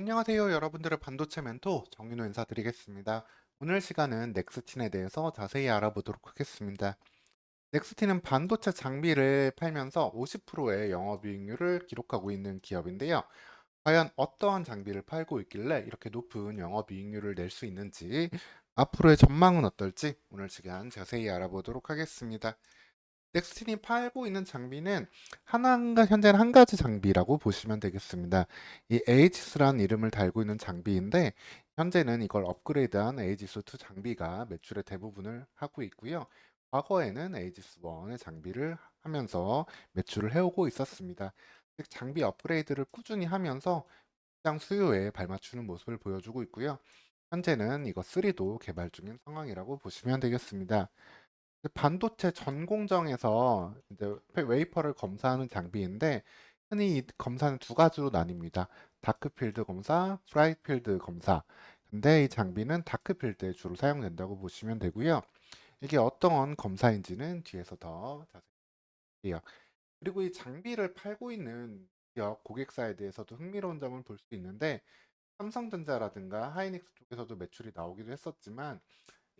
안녕하세요. 여러분들의 반도체 멘토 정인호 인사드리겠습니다. 오늘 시간은 넥스틴에 대해서 자세히 알아보도록 하겠습니다. 넥스틴은 반도체 장비를 팔면서 50%의 영업이익률을 기록하고 있는 기업인데요. 과연 어떠한 장비를 팔고 있길래 이렇게 높은 영업이익률을 낼 수 있는지, 앞으로의 전망은 어떨지 오늘 시간 자세히 알아보도록 하겠습니다. 넥스틴이 팔고 있는 장비는 현재는 한 가지 장비라고 보시면 되겠습니다. 이 에이지스라는 이름을 달고 있는 장비인데, 현재는 이걸 업그레이드한 에이지스2 장비가 매출의 대부분을 하고 있고요. 과거에는 에이지스1의 장비를 하면서 매출을 해오고 있었습니다. 즉, 장비 업그레이드를 꾸준히 하면서 시장 수요에 발맞추는 모습을 보여주고 있고요. 현재는 이거 3도 개발 중인 상황이라고 보시면 되겠습니다. 반도체 전 공정에서 이제 웨이퍼를 검사하는 장비인데, 흔히 이 검사는 두 가지로 나뉩니다. 다크필드 검사, 브라이트필드 검사. 근데 이 장비는 다크필드에 주로 사용된다고 보시면 되고요. 이게 어떤 검사인지는 뒤에서 더 자세히 볼게요. 그리고 이 장비를 팔고 있는 기업 고객사에 대해서도 흥미로운 점을 볼 수 있는데, 삼성전자라든가 하이닉스 쪽에서도 매출이 나오기도 했었지만,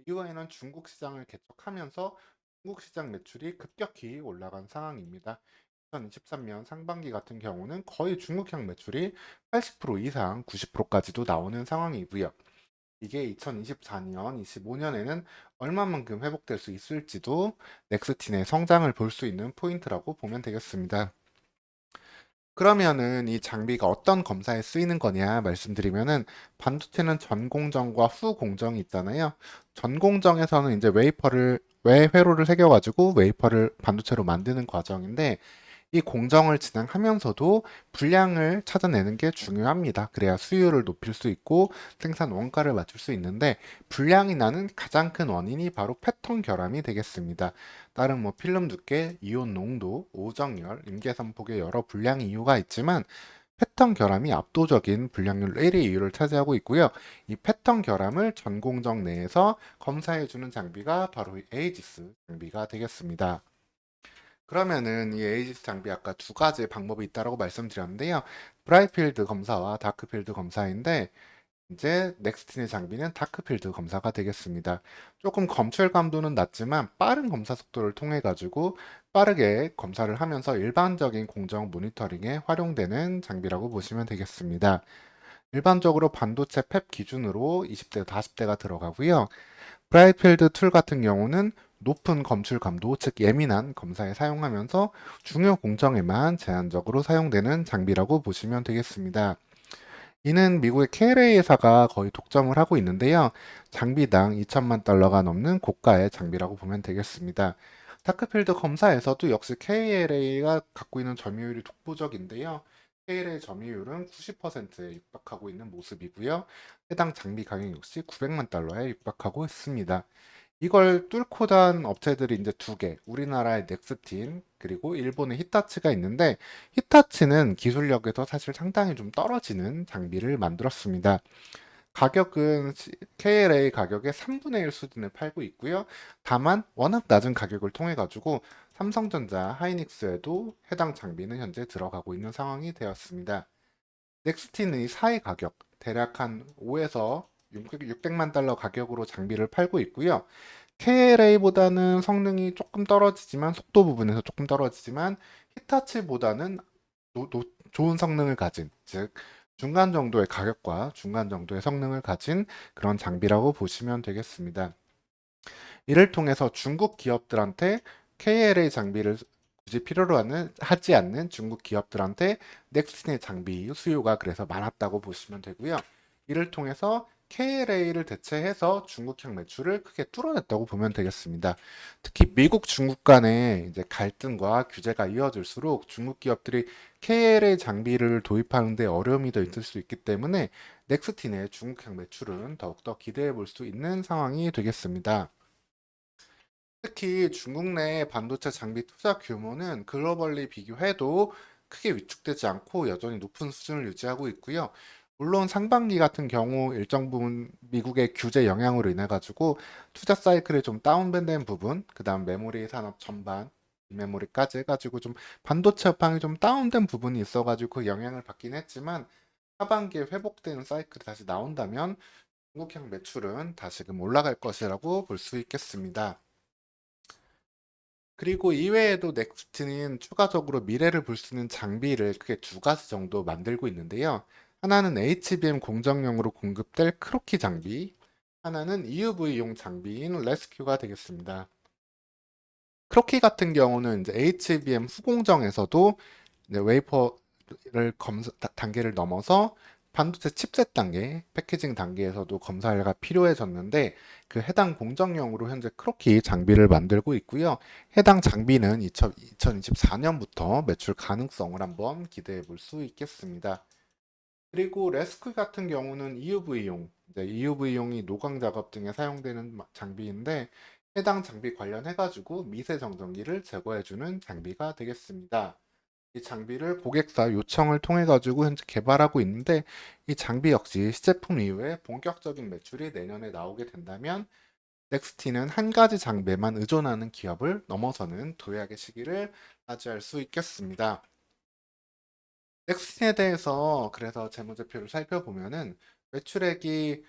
이후에는 중국 시장을 개척하면서 중국 시장 매출이 급격히 올라간 상황입니다. 2023년 상반기 같은 경우는 거의 중국향 매출이 80% 이상 90%까지도 나오는 상황이고요. 이게 2024년, 25년에는 얼마만큼 회복될 수 있을지도 넥스틴의 성장을 볼 수 있는 포인트라고 보면 되겠습니다. 그러면은 이 장비가 어떤 검사에 쓰이는 거냐 말씀드리면은, 반도체는 전 공정과 후 공정이 있잖아요. 전 공정에서는 이제 회로를 새겨가지고 웨이퍼를 반도체로 만드는 과정인데, 이 공정을 진행하면서도 불량을 찾아내는 게 중요합니다. 그래야 수요를 높일 수 있고 생산 원가를 맞출 수 있는데, 불량이 나는 가장 큰 원인이 바로 패턴 결함이 되겠습니다. 다른 필름 두께, 이온 농도, 오정열, 임계선폭의 여러 불량 이유가 있지만, 패턴 결함이 압도적인 불량률 1위 이유를 차지하고 있고요. 이 패턴 결함을 전공정 내에서 검사해주는 장비가 바로 이 에이지스 장비가 되겠습니다. 그러면은 이 에이지스 장비 아까 두 가지 방법이 있다라고 말씀드렸는데요. 브라이트필드 검사와 다크필드 검사인데, 이제 넥스틴의 장비는 다크필드 검사가 되겠습니다. 조금 검출 감도는 낮지만 빠른 검사 속도를 통해 가지고 빠르게 검사를 하면서 일반적인 공정 모니터링에 활용되는 장비라고 보시면 되겠습니다. 일반적으로 반도체 팹 기준으로 20대, 40대가 들어가고요. 브라이트필드 툴 같은 경우는 높은 검출 감도, 즉 예민한 검사에 사용하면서 중요 공정에만 제한적으로 사용되는 장비라고 보시면 되겠습니다. 이는 미국의 KLA 회사가 거의 독점을 하고 있는데요. 장비당 2천만 달러가 넘는 고가의 장비라고 보면 되겠습니다. 다크필드 검사에서도 역시 KLA가 갖고 있는 점유율이 독보적인데요. KLA 점유율은 90%에 육박하고 있는 모습이고요. 해당 장비 가격 역시 900만 달러에 육박하고 있습니다. 이걸 뚫고 단 업체들이 이제 두 개, 우리나라의 넥스틴, 그리고 일본의 히타치가 있는데, 히타치는 기술력에서 사실 상당히 좀 떨어지는 장비를 만들었습니다. 가격은 KLA 가격의 3분의 1 수준을 팔고 있고요. 다만 워낙 낮은 가격을 통해 가지고 삼성전자, 하이닉스에도 해당 장비는 현재 들어가고 있는 상황이 되었습니다. 넥스틴의 사이 가격, 대략 한 5에서 600만 달러 가격으로 장비를 팔고 있고요. KLA보다는 성능이 조금 떨어지지만, 속도 부분에서 조금 떨어지지만, 히타치보다는 좋은 성능을 가진, 즉 중간 정도의 가격과 중간 정도의 성능을 가진 그런 장비라고 보시면 되겠습니다. 이를 통해서 중국 기업들한테 KLA 장비를 굳이 하지 않는 중국 기업들한테 넥슨의 장비 수요가 그래서 많았다고 보시면 되고요. 이를 통해서 KLA를 대체해서 중국향 매출을 크게 뚫어냈다고 보면 되겠습니다. 특히 미국 중국 간의 이제 갈등과 규제가 이어질수록 중국 기업들이 KLA 장비를 도입하는 데 어려움이 더 있을 수 있기 때문에 넥스틴의 중국향 매출은 더욱더 기대해 볼 수 있는 상황이 되겠습니다. 특히 중국 내 반도체 장비 투자 규모는 글로벌리 비교해도 크게 위축되지 않고 여전히 높은 수준을 유지하고 있고요. 물론 상반기 같은 경우 일정 부분 미국의 규제 영향으로 인해 가지고 투자 사이클이 좀 다운된 부분, 그다음 메모리 산업 전반, 메모리까지 해가지고 좀 반도체 업황이 좀 다운된 부분이 있어가지고 그 영향을 받긴 했지만, 하반기에 회복되는 사이클이 다시 나온다면 중국향 매출은 다시금 올라갈 것이라고 볼 수 있겠습니다. 그리고 이외에도 넥스트는 추가적으로 미래를 볼 수 있는 장비를 크게 두 가지 정도 만들고 있는데요. 하나는 HBM 공정용으로 공급될 크로키 장비, 하나는 EUV용 장비인 레스큐가 되겠습니다. 크로키 같은 경우는 이제 HBM 후공정에서도 이제 웨이퍼를 단계를 넘어서 반도체 칩셋 단계, 패키징 단계에서도 검사가 필요해졌는데 그 해당 공정용으로 현재 크로키 장비를 만들고 있고요. 해당 장비는 2024년부터 매출 가능성을 한번 기대해 볼 수 있겠습니다. 그리고 레스크 같은 경우는 EUV용, 이제 EUV용이 노광 작업 등에 사용되는 장비인데 해당 장비 관련해가지고 미세 정전기를 제거해주는 장비가 되겠습니다. 이 장비를 고객사 요청을 통해 가지고 현재 개발하고 있는데 이 장비 역시 시제품 이후에 본격적인 매출이 내년에 나오게 된다면 넥스티는 한 가지 장비에만 의존하는 기업을 넘어서는 도약의 시기를 맞이할 수 있겠습니다. 넥스틴에 대해서 그래서 재무제표를 살펴보면은 매출액이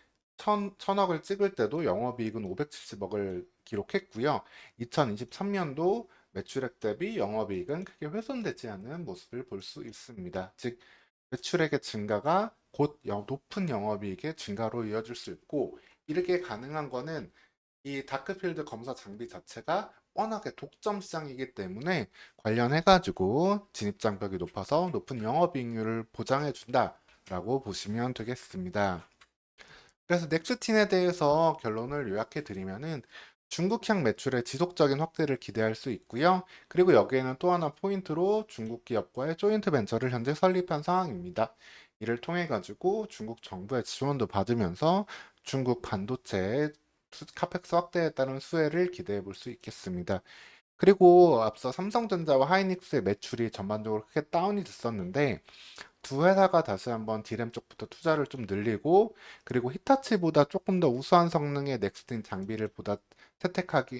천억을 찍을 때도 영업이익은 570억을 기록했고요. 2023년도 매출액 대비 영업이익은 크게 훼손되지 않는 모습을 볼 수 있습니다. 즉 매출액의 증가가 곧 높은 영업이익의 증가로 이어질 수 있고 이렇게 가능한 거는 이 다크필드 검사 장비 자체가 워낙에 독점 시장이기 때문에 관련해가지고 진입장벽이 높아서 높은 영업이익률을 보장해준다라고 보시면 되겠습니다. 그래서 넥스틴에 대해서 결론을 요약해 드리면은 중국향 매출의 지속적인 확대를 기대할 수 있고요. 그리고 여기에는 또 하나 포인트로 중국 기업과의 조인트 벤처를 현재 설립한 상황입니다. 이를 통해 가지고 중국 정부의 지원도 받으면서 중국 반도체 카펙스 확대에 따른 수혜를 기대해 볼 수 있겠습니다. 그리고 앞서 삼성전자와 하이닉스의 매출이 전반적으로 크게 다운이 됐었는데 두 회사가 다시 한번 D램 쪽부터 투자를 좀 늘리고 그리고 히타치보다 조금 더 우수한 성능의 넥스틴 장비를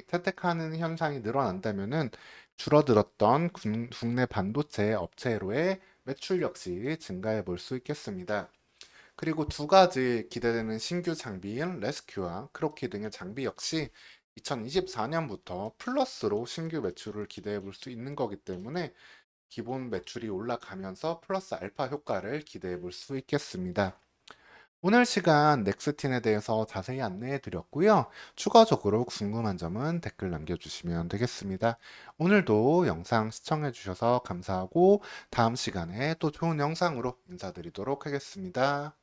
채택하는 현상이 늘어난다면은 줄어들었던 국내 반도체 업체로의 매출 역시 증가해 볼 수 있겠습니다. 그리고 두 가지 기대되는 신규 장비인 레스큐와 크로키 등의 장비 역시 2024년부터 플러스로 신규 매출을 기대해 볼 수 있는 거기 때문에 기본 매출이 올라가면서 플러스 알파 효과를 기대해 볼 수 있겠습니다. 오늘 시간 넥스틴에 대해서 자세히 안내해 드렸고요. 추가적으로 궁금한 점은 댓글 남겨주시면 되겠습니다. 오늘도 영상 시청해 주셔서 감사하고 다음 시간에 또 좋은 영상으로 인사드리도록 하겠습니다.